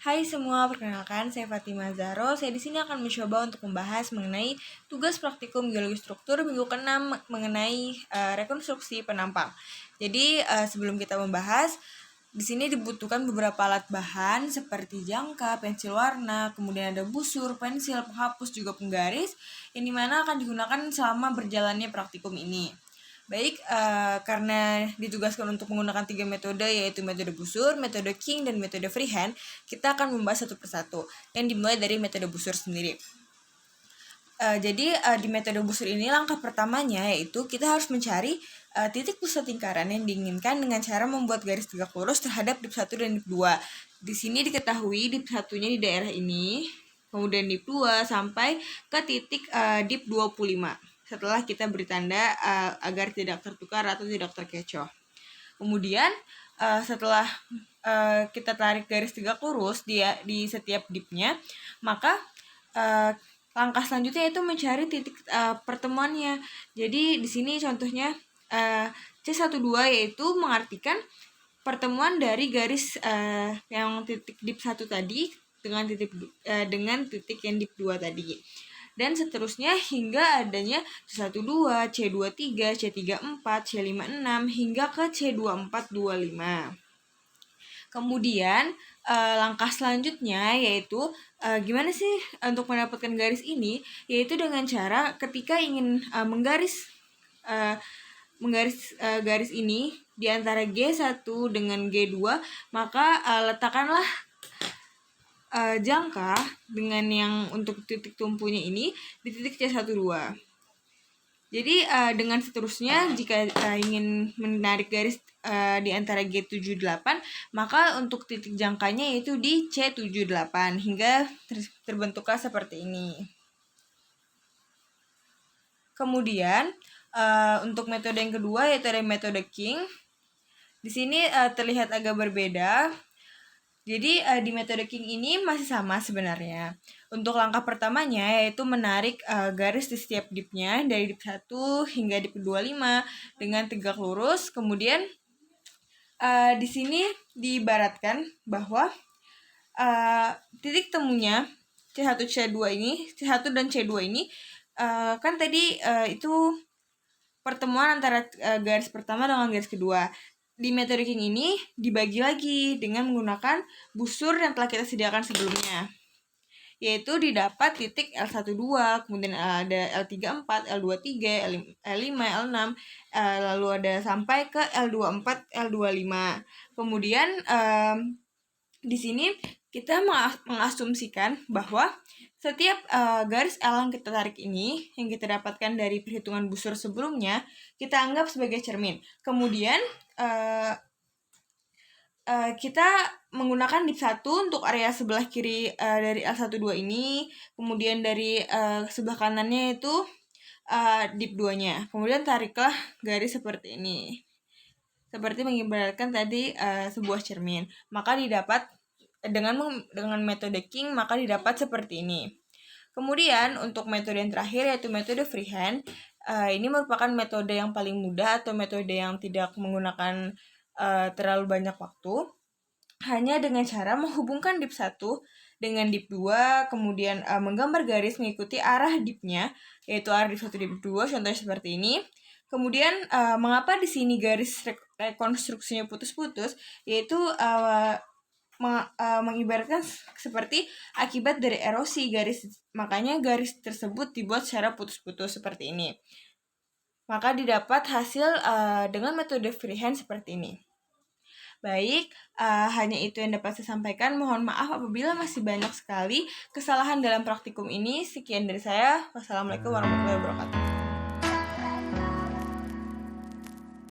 Hai semua, perkenalkan saya Fatima Zahro. Saya di sini akan mencoba untuk membahas mengenai tugas praktikum geologi struktur minggu ke-6 mengenai rekonstruksi penampang. Jadi sebelum kita membahas, di sini dibutuhkan beberapa alat bahan seperti jangka, pensil warna, kemudian ada busur, pensil, penghapus, juga penggaris, yang dimana akan digunakan selama berjalannya praktikum ini. Baik, karena ditugaskan untuk menggunakan 3 metode, yaitu metode busur, metode King, dan metode freehand, kita akan membahas satu persatu, yang dimulai dari metode busur sendiri. Jadi di metode busur ini langkah pertamanya yaitu kita harus mencari titik pusat lingkaran yang diinginkan dengan cara membuat garis tegak lurus terhadap dip 1 dan dip 2. Di sini diketahui dip 1-nya di daerah ini, kemudian dip 2 sampai ke titik dip 25. Setelah kita beri tanda agar tidak tertukar atau tidak terkecoh. Kemudian setelah kita tarik garis tegak lurus di setiap dipnya, maka langkah selanjutnya itu mencari titik pertemuannya. Jadi di sini contohnya C12 yaitu mengartikan pertemuan dari garis yang titik dip 1 tadi dengan titik yang dip 2 tadi. Dan seterusnya hingga adanya C12, C23, C34, C56 hingga ke C2425. Kemudian langkah selanjutnya yaitu gimana sih untuk mendapatkan garis ini, yaitu dengan cara ketika ingin menggaris garis ini di antara G1 dengan G2, maka letakkanlah jangka dengan yang untuk titik tumpunya ini di titik C12. Jadi dengan seterusnya jika ingin menarik garis di antara G78, maka untuk titik jangkanya yaitu di C78 hingga terbentuklah seperti ini. Kemudian untuk metode yang kedua yaitu ada metode King. Di sini terlihat agak berbeda. Jadi di metode King ini masih sama sebenarnya. Untuk langkah pertamanya yaitu menarik garis di setiap dipnya dari dip 1 hingga dip 25 dengan tegak lurus. Kemudian di sini diibaratkan bahwa titik temunya C1 dan C2 ini kan tadi itu pertemuan antara garis pertama dengan garis kedua. Di metode King ini dibagi lagi dengan menggunakan busur yang telah kita sediakan sebelumnya, yaitu didapat titik L12, kemudian ada L34, L23, L5, L6, lalu ada sampai ke L24, L25. Kemudian di sini kita mengasumsikan bahwa setiap garis L yang kita tarik ini, yang kita dapatkan dari perhitungan busur sebelumnya, kita anggap sebagai cermin. Kemudian kita menggunakan dip 1 untuk area sebelah kiri dari L12 ini, kemudian dari sebelah kanannya itu dip 2-nya. Kemudian tariklah garis seperti ini. Seperti mengibaratkan tadi sebuah cermin. Maka didapat dengan metode King, maka didapat seperti ini. Kemudian untuk metode yang terakhir yaitu metode freehand. Ini merupakan metode yang paling mudah atau metode yang tidak menggunakan terlalu banyak waktu. Hanya dengan cara menghubungkan dip 1 dengan dip 2, kemudian menggambar garis mengikuti arah dipnya, yaitu arah dip 1 dip 2, contohnya seperti ini. Kemudian mengapa di sini garis rekonstruksinya putus-putus, yaitu mengibaratkan seperti akibat dari erosi garis, makanya garis tersebut dibuat secara putus-putus seperti ini. Maka didapat hasil dengan metode freehand seperti ini. Baik, hanya itu yang dapat saya sampaikan. Mohon maaf apabila masih banyak sekali kesalahan dalam praktikum ini. Sekian dari saya. Wassalamualaikum warahmatullahi wabarakatuh.